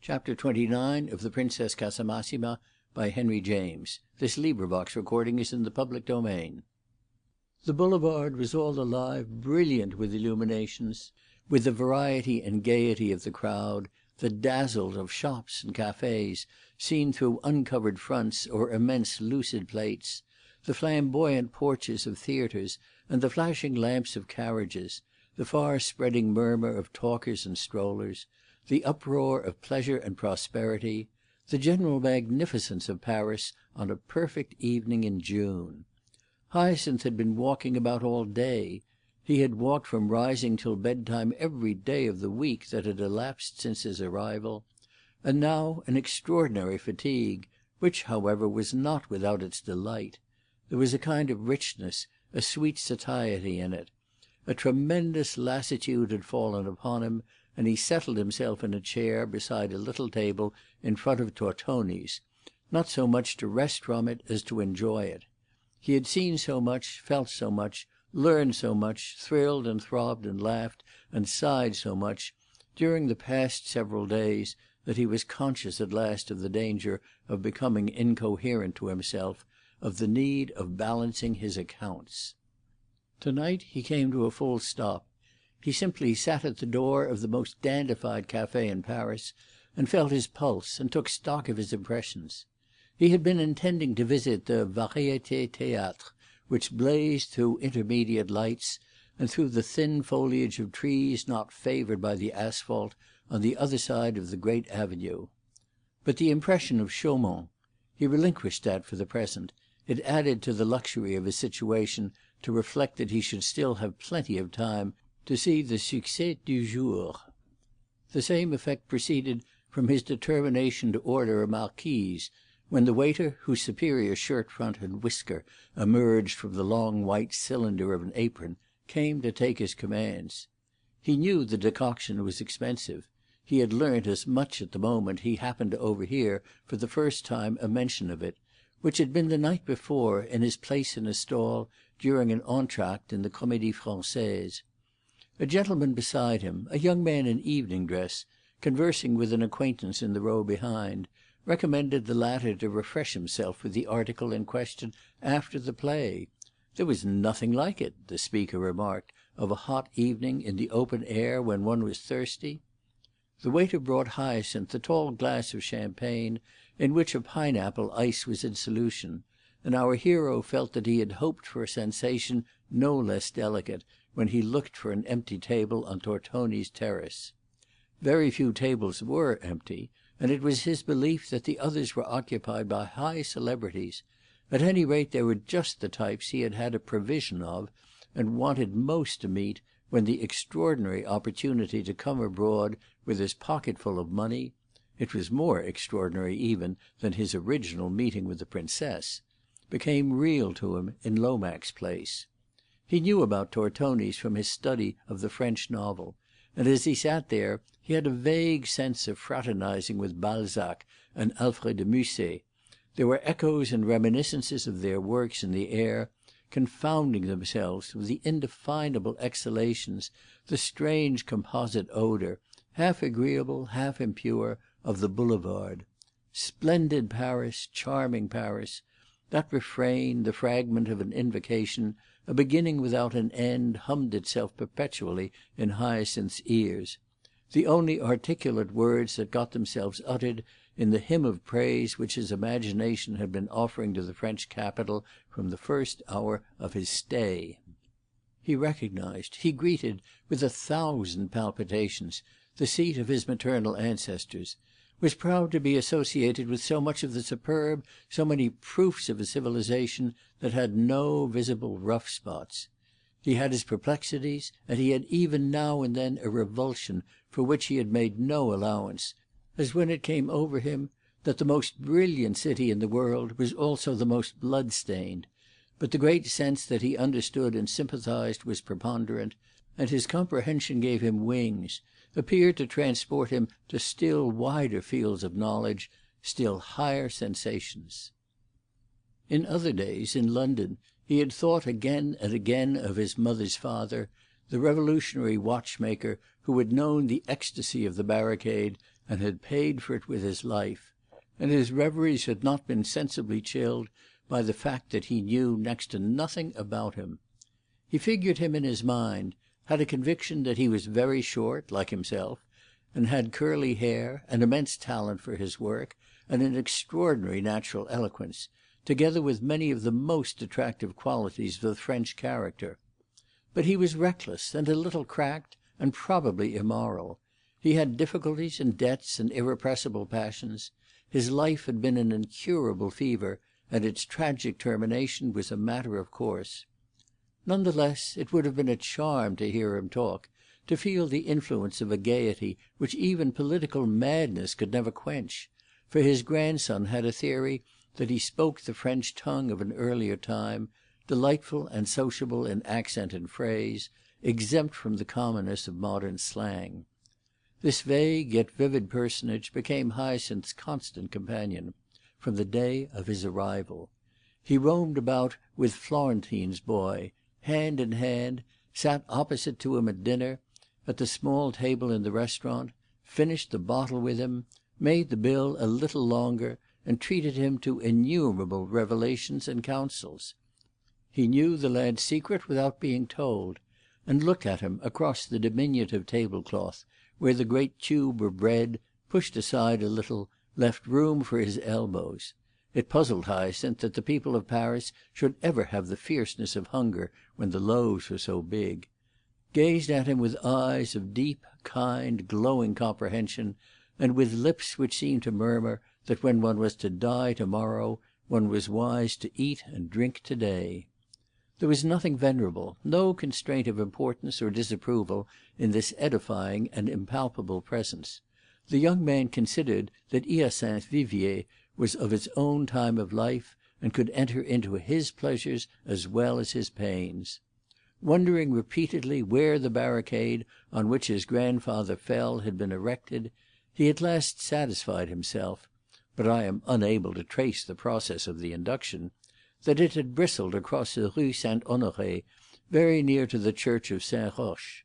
Chapter 29 of The Princess Casamassima by Henry James. The boulevard was all alive, brilliant with illuminations, with the variety and gaiety of the crowd, the dazzle of shops and cafes seen through uncovered fronts or immense lucid plates, the flamboyant porches of theatres and the flashing lamps of carriages, the far-spreading murmur of talkers and strollers, the uproar of pleasure and prosperity, the general magnificence of Paris on a perfect evening in June. Hyacinth had been walking about all day. He had walked from rising till bedtime every day of the week that had elapsed since his arrival, and now an extraordinary fatigue, which, however, was not without its delight. There was a kind of richness, a sweet satiety in it. A tremendous lassitude had fallen upon him, and he settled himself in a chair beside a little table in front of Tortoni's, not so much to rest from it as to enjoy it. He had seen so much, felt so much, learned so much, thrilled and throbbed and laughed and sighed so much during the past several days that he was conscious at last of the danger of becoming incoherent to himself, of the need of balancing his accounts. To-night he came to a full stop. He simply sat at the door of the most dandified café in Paris and felt his pulse and took stock of his impressions. He had been intending to visit the Variété Théâtre, which blazed through intermediate lights and through the thin foliage of trees not favoured by the asphalt on the other side of the great avenue. But the impression of Chaumont—he relinquished that for the present. It added to the luxury of his situation to reflect that he should still have plenty of time to see the succès du jour. The same effect proceeded from his determination to order a marquise, when the waiter, whose superior shirt front and whisker emerged from the long white cylinder of an apron, came to take his commands. He knew the decoction was expensive. He had learnt as much at the moment he happened to overhear for the first time a mention of it, which had been the night before in his place in a stall during an entr'acte in the Comédie Française. A gentleman beside him, a young man in evening dress, conversing with an acquaintance in the row behind, recommended the latter to refresh himself with the article in question after the play. There was nothing like it, the speaker remarked, of a hot evening in the open air when one was thirsty. The waiter brought Hyacinth a tall glass of champagne, in which a pineapple ice was in solution, and our hero felt that he had hoped for a sensation no less delicate when he looked for an empty table on Tortoni's terrace. Very few tables were empty, and it was his belief that the others were occupied by high celebrities. At any rate, they were just the types he had had a provision of, and wanted most to meet, when the extraordinary opportunity to come abroad with his pocket full of money (it was more extraordinary even than his original meeting with the Princess) became real to him in Lomax Place. He knew about Tortoni's from his study of the French novel, and as he sat there he had a vague sense of fraternising with Balzac and Alfred de Musset. There were echoes and reminiscences of their works in the air, confounding themselves with the indefinable exhalations, the strange composite odour, half agreeable, half impure, of the boulevard. Splendid Paris, charming Paris! That refrain, the fragment of an invocation, a beginning without an end, hummed itself perpetually in Hyacinth's ears. The only articulate words that got themselves uttered in the hymn of praise which his imagination had been offering to the French capital from the first hour of his stay. He recognised, he greeted, with 1,000 palpitations, the seat of his maternal ancestors, was proud to be associated with so much of the superb, so many proofs of a civilization that had no visible rough spots. He had his perplexities, and he had even now and then a revulsion for which he had made no allowance, as when it came over him that the most brilliant city in the world was also the most blood-stained. But the great sense that he understood and sympathized was preponderant, and his comprehension gave him wings, appeared to transport him to still wider fields of knowledge, still higher sensations. In other days, in London, he had thought again and again of his mother's father, the revolutionary watchmaker who had known the ecstasy of the barricade and had paid for it with his life, and his reveries had not been sensibly chilled by the fact that he knew next to nothing about him. He figured him in his mind, had a conviction that he was very short, like himself, and had curly hair, an immense talent for his work, and an extraordinary natural eloquence, together with many of the most attractive qualities of the French character. But he was reckless, and a little cracked, and probably immoral. He had difficulties and debts and irrepressible passions. His life had been an incurable fever, and its tragic termination was a matter of course. None the less, it would have been a charm to hear him talk, to feel the influence of a gaiety which even political madness could never quench, for his grandson had a theory that he spoke the French tongue of an earlier time, delightful and sociable in accent and phrase, exempt from the commonness of modern slang. This vague yet vivid personage became Hyacinth's constant companion from the day of his arrival. He roamed about with Florentine's boy, hand in hand, sat opposite to him at dinner, at the small table in the restaurant, finished the bottle with him, made the bill a little longer, and treated him to innumerable revelations and counsels. He knew the lad's secret without being told, and looked at him across the diminutive tablecloth, where the great tube of bread, pushed aside a little, left room for his elbows. It puzzled Hyacinth that the people of Paris should ever have the fierceness of hunger when the loaves were so big. Gazed at him with eyes of deep, kind, glowing comprehension, and with lips which seemed to murmur that when one was to die to-morrow, one was wise to eat and drink to-day. There was nothing venerable, no constraint of importance or disapproval in this edifying and impalpable presence. The young man considered that Hyacinth Vivier was of its own time of life, and could enter into his pleasures as well as his pains. Wondering repeatedly where the barricade on which his grandfather fell had been erected, he at last satisfied himself, but I am unable to trace the process of the induction, that it had bristled across the Rue Saint-Honoré, very near to the church of Saint-Roch.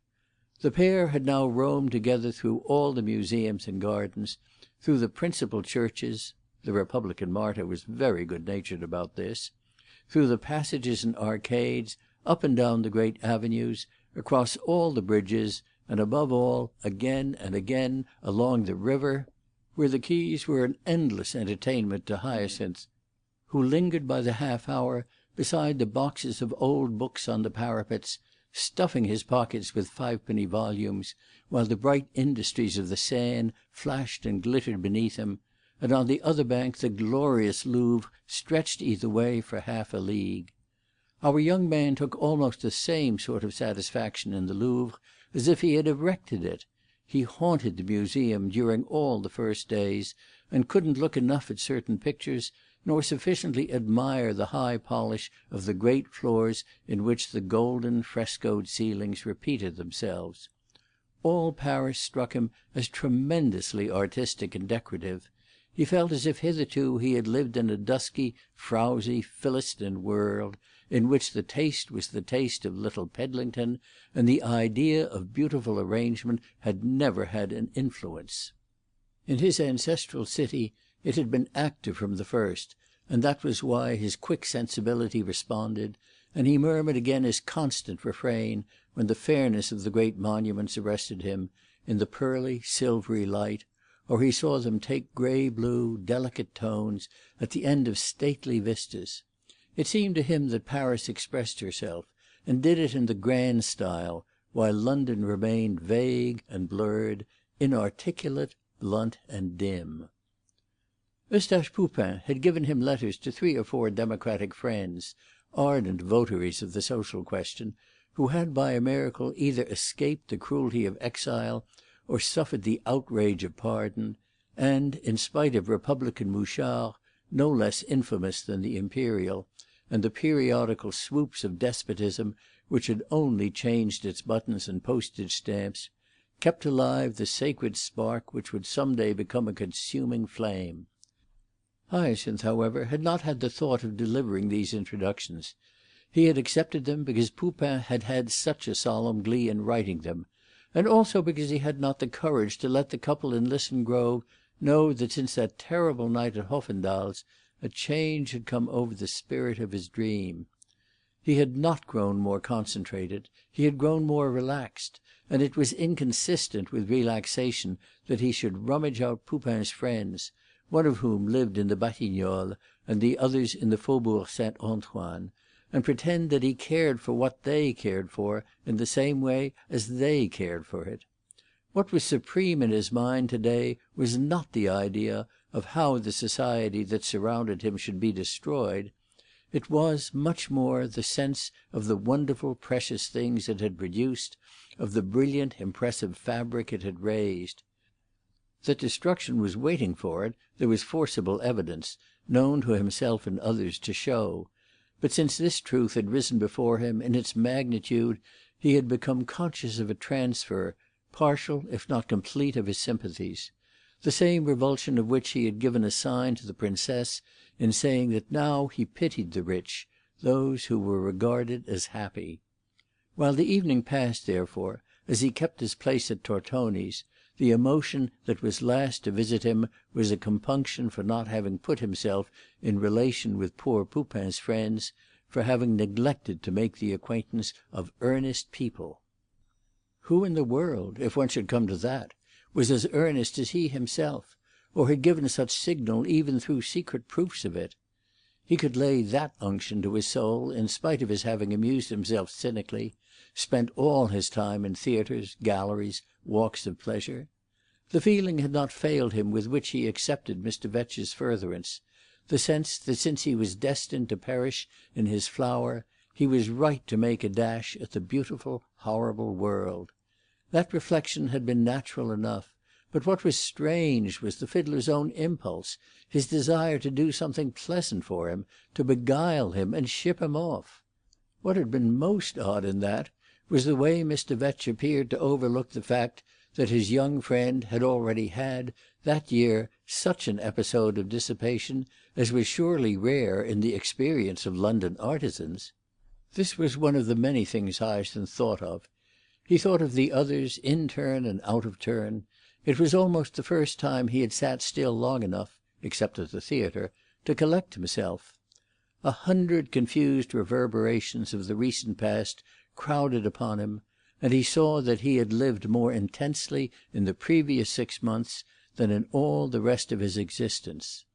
The pair had now roamed together through all the museums and gardens, through the principal churches (the Republican martyr was very good-natured about this), through the passages and arcades, up and down the great avenues, across all the bridges, and above all, again and again along the river, where the quays were an endless entertainment to Hyacinth, who lingered by the half-hour beside the boxes of old books on the parapets, stuffing his pockets with five-penny volumes, while the bright industries of the Seine flashed and glittered beneath him, and on the other bank the glorious Louvre stretched either way for half a league. Our young man took almost the same sort of satisfaction in the Louvre as if he had erected it. He haunted the museum during all the first days, and couldn't look enough at certain pictures, nor sufficiently admire the high polish of the great floors in which the golden frescoed ceilings repeated themselves. All Paris struck him as tremendously artistic and decorative. He felt as if hitherto he had lived in a dusky, frowsy, Philistine world, in which the taste was the taste of little Pedlington, and the idea of beautiful arrangement had never had an influence. In his ancestral city it had been active from the first, and that was why his quick sensibility responded, and he murmured again his constant refrain when the fairness of the great monuments arrested him, in the pearly, silvery light, or he saw them take grey-blue, delicate tones at the end of stately vistas. It seemed to him that Paris expressed herself, and did it in the grand style, while London remained vague and blurred, inarticulate, blunt and dim. Eustache Poupin had given him letters to 3 or 4 Democratic friends, ardent votaries of the social question, who had by a miracle either escaped the cruelty of exile or suffered the outrage of pardon, and, in spite of Republican mouchards, no less infamous than the imperial, and the periodical swoops of despotism which had only changed its buttons and postage stamps, kept alive the sacred spark which would some day become a consuming flame. Hyacinth, however, had not had the thought of delivering these introductions. He had accepted them because Poupin had had such a solemn glee in writing them, and also because he had not the courage to let the couple in Lisson Grove know that since that terrible night at Hoffendal's a change had come over the spirit of his dream. He had not grown more concentrated, he had grown more relaxed, and it was inconsistent with relaxation that he should rummage out Poupin's friends, one of whom lived in the Batignolles and the others in the Faubourg Saint-Antoine, and pretend that he cared for what they cared for in the same way as they cared for it. What was supreme in his mind to-day was not the idea of how the society that surrounded him should be destroyed. It was, much more, the sense of the wonderful precious things it had produced, of the brilliant impressive fabric it had raised. That destruction was waiting for it there was forcible evidence, known to himself and others, to show; but since this truth had risen before him in its magnitude, he had become conscious of a transfer, partial if not complete, of his sympathies; the same revulsion of which he had given a sign to the Princess in saying that now he pitied the rich, those who were regarded as happy. While the evening passed, therefore, as he kept his place at Tortoni's, the emotion that was last to visit him was a compunction for not having put himself in relation with poor Poupin's friends, for having neglected to make the acquaintance of earnest people. Who in the world, if one should come to that, was as earnest as he himself, or had given such signal even through secret proofs of it? He could lay that unction to his soul in spite of his having amused himself cynically, spent all his time in theatres, galleries, walks of pleasure. The feeling had not failed him with which he accepted Mr. Vetch's furtherance, the sense that since he was destined to perish in his flower, he was right to make a dash at the beautiful, horrible world. That reflection had been natural enough, but what was strange was the fiddler's own impulse, his desire to do something pleasant for him, to beguile him and ship him off. What had been most odd in that was the way Mr. Vetch appeared to overlook the fact that his young friend had already had, that year, such an episode of dissipation as was surely rare in the experience of London artisans. This was one of the many things Hyacinth thought of. He thought of the others in turn and out of turn. It was almost the first time he had sat still long enough, except at the theatre, to collect himself. 100 confused reverberations of the recent past crowded upon him, and he saw that he had lived more intensely in the previous 6 months than in all the rest of his existence.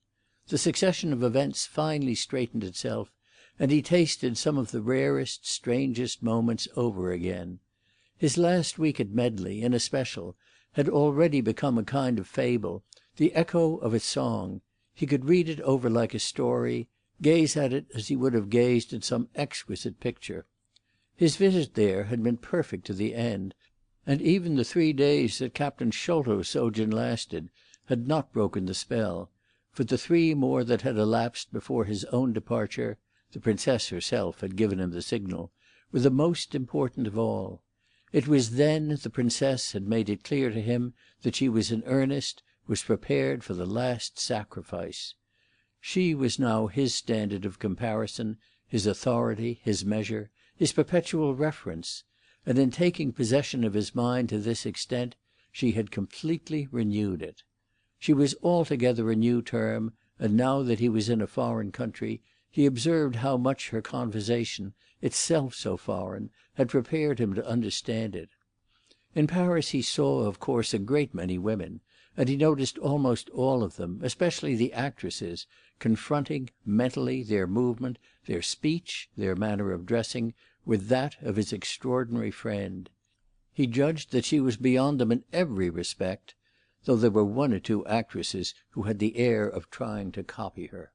The succession of events finally straightened itself, and he tasted some of the rarest, strangest moments over again. His last week at Medley, in especial, had already become a kind of fable, the echo of a song. He could read it over like a story, gaze at it as he would have gazed at some exquisite picture. His visit there had been perfect to the end, and even the 3 days that Captain Sholto's sojourn lasted had not broken the spell, for the 3 more that had elapsed before his own departure, the Princess herself had given him the signal, were the most important of all. It was then the Princess had made it clear to him that she was in earnest, was prepared for the last sacrifice. She was now his standard of comparison, his authority, his measure, his perpetual reference, and in taking possession of his mind to this extent, she had completely renewed it. She was altogether a new term, and now that he was in a foreign country, he observed how much her conversation, itself so foreign, had prepared him to understand it. In Paris he saw, of course, a great many women, and he noticed almost all of them, especially the actresses, confronting, mentally, their movement, their speech, their manner of dressing, with that of his extraordinary friend. He judged that she was beyond them in every respect, though there were 1 or 2 actresses who had the air of trying to copy her.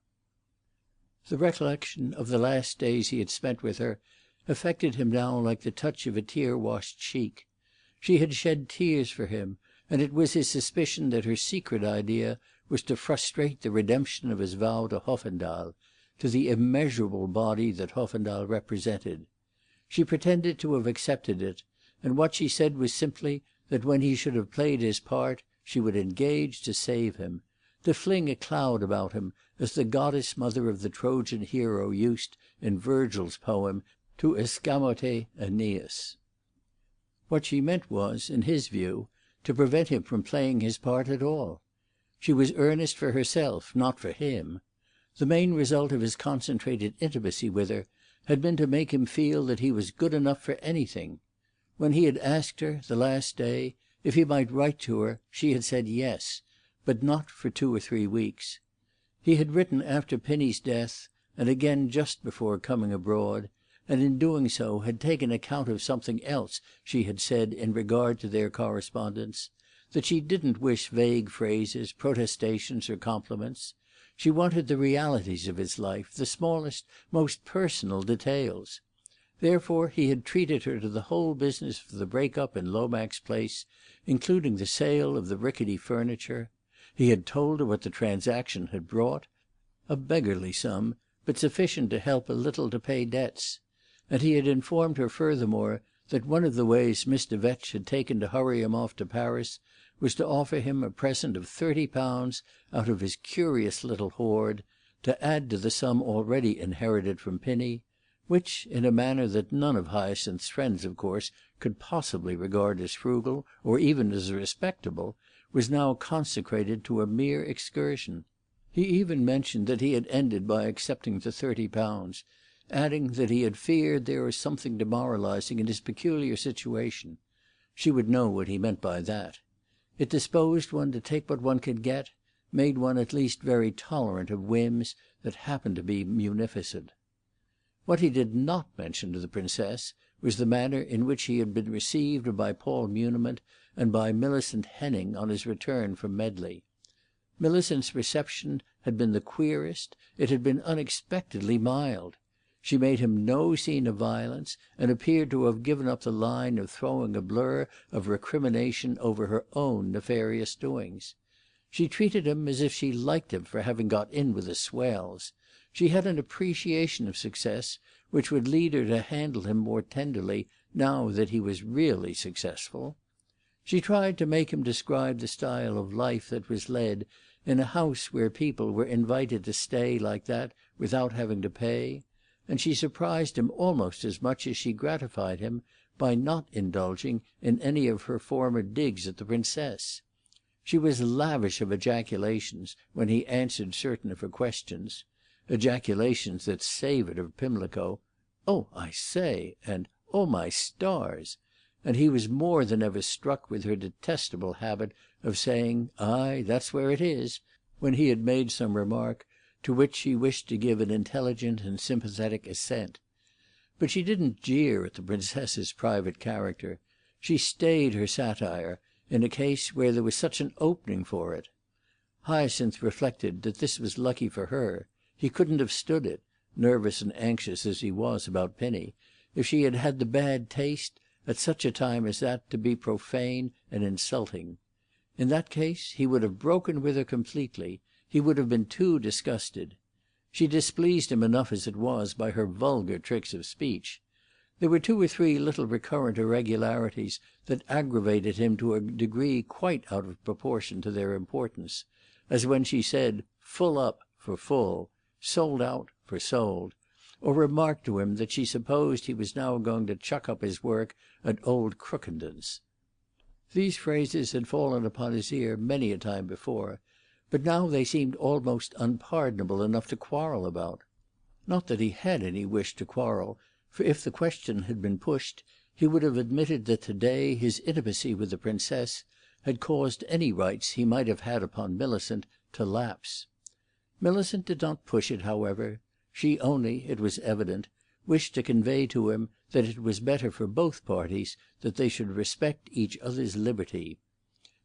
The recollection of the last days he had spent with her affected him now like the touch of a tear-washed cheek. She had shed tears for him, and it was his suspicion that her secret idea was to frustrate the redemption of his vow to Hoffendal, to the immeasurable body that Hoffendal represented. She pretended to have accepted it, and what she said was simply that when he should have played his part, she would engage to save him, to fling a cloud about him, as the goddess mother of the Trojan hero used, in Virgil's poem, to escamote Aeneas. What she meant was, in his view, to prevent him from playing his part at all. She was earnest for herself, not for him. The main result of his concentrated intimacy with her had been to make him feel that he was good enough for anything. When he had asked her, the last day, if he might write to her, she had said yes, but not for 2 or 3 weeks. He had written after Penny's death, and again just before coming abroad, and in doing so had taken account of something else she had said in regard to their correspondence, that she didn't wish vague phrases, protestations, or compliments. She wanted the realities of his life, the smallest, most personal details. Therefore he had treated her to the whole business of the break-up in Lomax Place, including the sale of the rickety furniture. He had told her what the transaction had brought, a beggarly sum, but sufficient to help a little to pay debts. And he had informed her furthermore that one of the ways Miss de Vetch had taken to hurry him off to Paris was to offer him a present of £30 out of his curious little hoard, to add to the sum already inherited from Pinny, which, in a manner that none of Hyacinth's friends, of course, could possibly regard as frugal, or even as respectable, was now consecrated to a mere excursion. He even mentioned that he had ended by accepting the £30, adding that he had feared there was something demoralizing in his peculiar situation. She would know what he meant by that. It disposed one to take what one could get, made one at least very tolerant of whims that happened to be munificent. What he did not mention to the Princess was the manner in which he had been received by Paul Muniment and by Millicent Henning on his return from Medley. Millicent's reception had been the queerest, it had been unexpectedly mild. She made him no scene of violence, and appeared to have given up the line of throwing a blur of recrimination over her own nefarious doings. She treated him as if she liked him for having got in with the swells. She had an appreciation of success which would lead her to handle him more tenderly now that he was really successful. She tried to make him describe the style of life that was led in a house where people were invited to stay like that without having to pay, and she surprised him almost as much as she gratified him by not indulging in any of her former digs at the Princess. She was lavish of ejaculations when he answered certain of her questions, ejaculations that savoured of Pimlico, "Oh, I say!" and "Oh, my stars!" and he was more than ever struck with her detestable habit of saying, "Aye, that's where it is," when he had made some remark to which she wished to give an intelligent and sympathetic assent. But she didn't jeer at the Princess's private character. She stayed her satire in a case where there was such an opening for it. Hyacinth reflected that this was lucky for her. He couldn't have stood it, nervous and anxious as he was about Penny, if she had had the bad taste, at such a time as that, to be profane and insulting. In that case he would have broken with her completely. He would have been too disgusted. She displeased him enough as it was by her vulgar tricks of speech. There were 2 or 3 little recurrent irregularities that aggravated him to a degree quite out of proportion to their importance, as when she said "full up" for full, "sold out" for sold, or remarked to him that she supposed he was now going to chuck up his work at old Crookenden's. These phrases had fallen upon his ear many a time before, but now they seemed almost unpardonable enough to quarrel about. Not that he had any wish to quarrel, for if the question had been pushed, he would have admitted that to-day his intimacy with the Princess had caused any rights he might have had upon Millicent to lapse. Millicent did not push it, however. She only, it was evident, wished to convey to him that it was better for both parties that they should respect each other's liberty.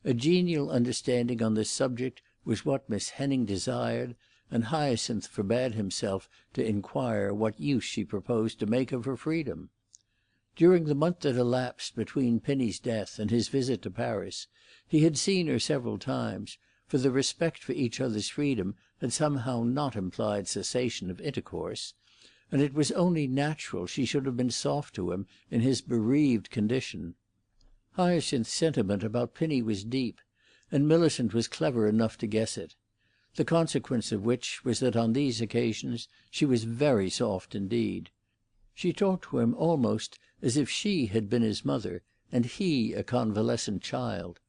A genial understanding on this subject was what Miss Henning desired, and Hyacinth forbade himself to inquire what use she proposed to make of her freedom. During the month that elapsed between Penny's death and his visit to Paris, he had seen her several times, for the respect for each other's freedom had somehow not implied cessation of intercourse, and it was only natural she should have been soft to him in his bereaved condition. Hyacinth's sentiment about Penny was deep, and Millicent was clever enough to guess it. The consequence of which was that on these occasions she was very soft indeed. She talked to him almost as if she had been his mother, and he a convalescent child;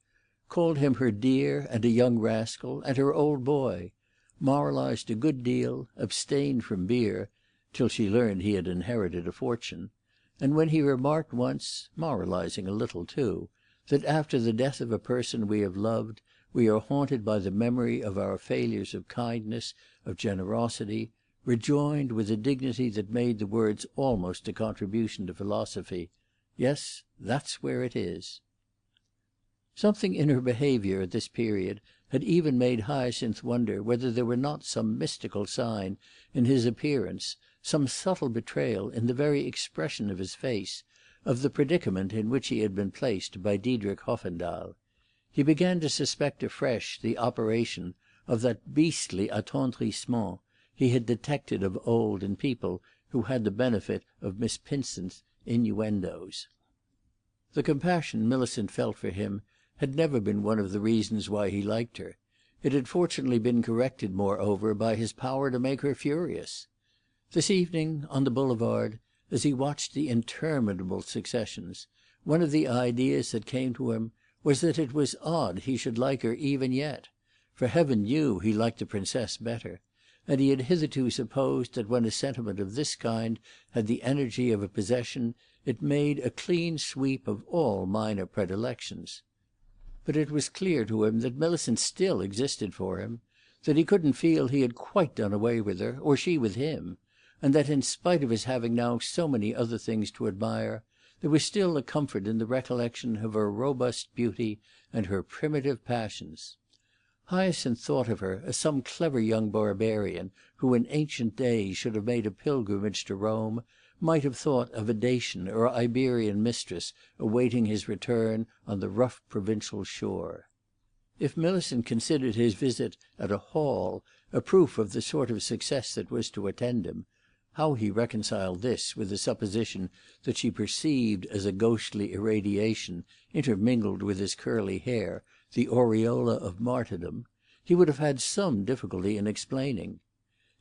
called him her dear and a young rascal, and her old boy; moralized a good deal, abstained from beer till she learned he had inherited a fortune; and when he remarked once, moralizing a little too, that after the death of a person we have loved, we are haunted by the memory of our failures of kindness, of generosity, rejoined with a dignity that made the words almost a contribution to philosophy, "Yes, that's where it is." Something in her behaviour at this period had even made Hyacinth wonder whether there were not some mystical sign in his appearance, some subtle betrayal in the very expression of his face, of the predicament in which he had been placed by Diedrich Hoffendahl. He began to suspect afresh the operation of that beastly attendrissement he had detected of old in people who had the benefit of Miss Pinsent's innuendos. The compassion Millicent felt for him had never been one of the reasons why he liked her. It had fortunately been corrected, moreover, by his power to make her furious. This evening, on the boulevard, as he watched the interminable successions, one of the ideas that came to him was that it was odd he should like her even yet; for heaven knew he liked the Princess better, and he had hitherto supposed that when a sentiment of this kind had the energy of a possession, it made a clean sweep of all minor predilections. But it was clear to him that Millicent still existed for him, that he couldn't feel he had quite done away with her, or she with him, and that in spite of his having now so many other things to admire, there was still a comfort in the recollection of her robust beauty and her primitive passions. Hyacinth thought of her as some clever young barbarian who in ancient days should have made a pilgrimage to Rome might have thought of a Dacian or Iberian mistress awaiting his return on the rough provincial shore. If Millicent considered his visit at a hall a proof of the sort of success that was to attend him, how he reconciled this with the supposition that she perceived as a ghostly irradiation, intermingled with his curly hair, the aureola of martyrdom, he would have had some difficulty in explaining.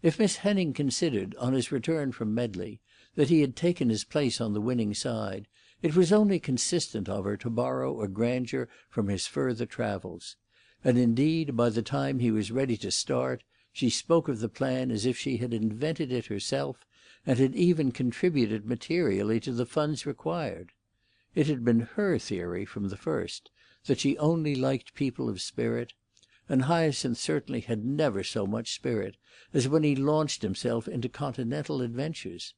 If Miss Henning considered, on his return from Medley, that he had taken his place on the winning side, it was only consistent of her to borrow a grandeur from his further travels; and indeed, by the time he was ready to start, she spoke of the plan as if she had invented it herself, and had even contributed materially to the funds required. It had been her theory from the first that she only liked people of spirit, and Hyacinth certainly had never so much spirit as when he launched himself into continental adventures.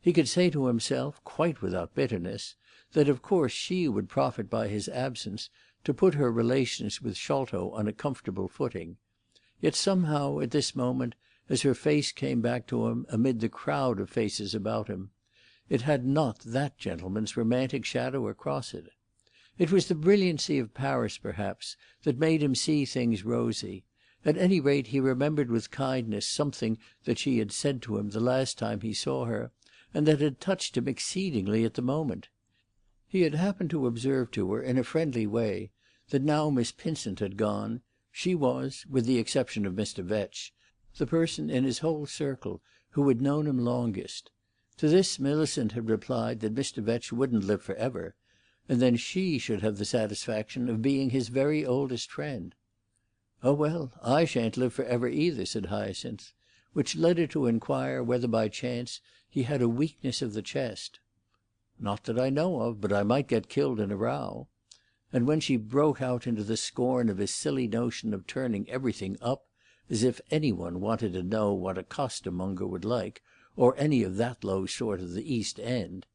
He could say to himself, quite without bitterness, that of course she would profit by his absence to put her relations with Sholto on a comfortable footing; yet somehow at this moment, as her face came back to him amid the crowd of faces about him, it had not that gentleman's romantic shadow across it. It was the brilliancy of Paris, perhaps, that made him see things rosy. At any rate, he remembered with kindness something that she had said to him the last time he saw her, and that had touched him exceedingly at the moment. He had happened to observe to her, in a friendly way, that now Miss Pinsent had gone, she was, with the exception of Mr. Vetch, the person in his whole circle who had known him longest. To this Millicent had replied that Mr. Vetch wouldn't live for ever, and then she should have the satisfaction of being his very oldest friend. "Oh, well, I shan't live for ever either," said Hyacinth, which led her to inquire whether by chance he had a weakness of the chest. "Not that I know of, but I might get killed in a row." And when she broke out into the scorn of his silly notion of turning everything up, as if any one wanted to know what a costermonger would like, or any of that low sort of the East End,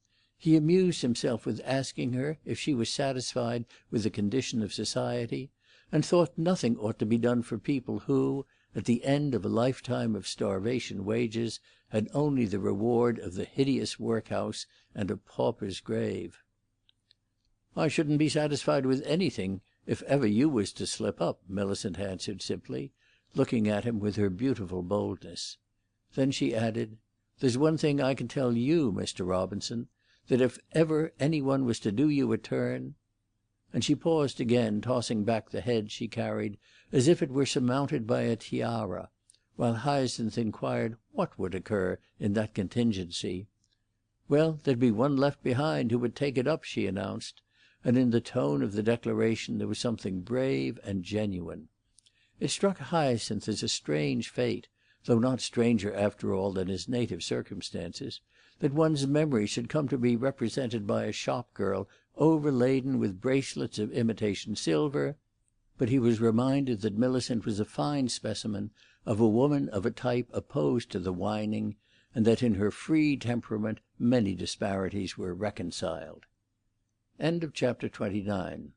he amused himself with asking her if she was satisfied with the condition of society, and thought nothing ought to be done for people who, at the end of a lifetime of starvation wages, had only the reward of the hideous workhouse and a pauper's grave. "I shouldn't be satisfied with anything if ever you was to slip up," Millicent answered simply, looking at him with her beautiful boldness. Then she added, "There's one thing I can tell you, Mr. Robinson, that if ever any one was to do you a turn—" And she paused again, tossing back the head she carried as if it were surmounted by a tiara, while Hyacinth inquired what would occur in that contingency. "Well, there'd be one left behind who would take it up," she announced, and in the tone of the declaration there was something brave and genuine. It struck Hyacinth as a strange fate, though not stranger after all than his native circumstances, that one's memory should come to be represented by a shop girl overladen with bracelets of imitation silver; but he was reminded that Millicent was a fine specimen of a woman of a type opposed to the whining, and that in her free temperament many disparities were reconciled. CHAPter XXX.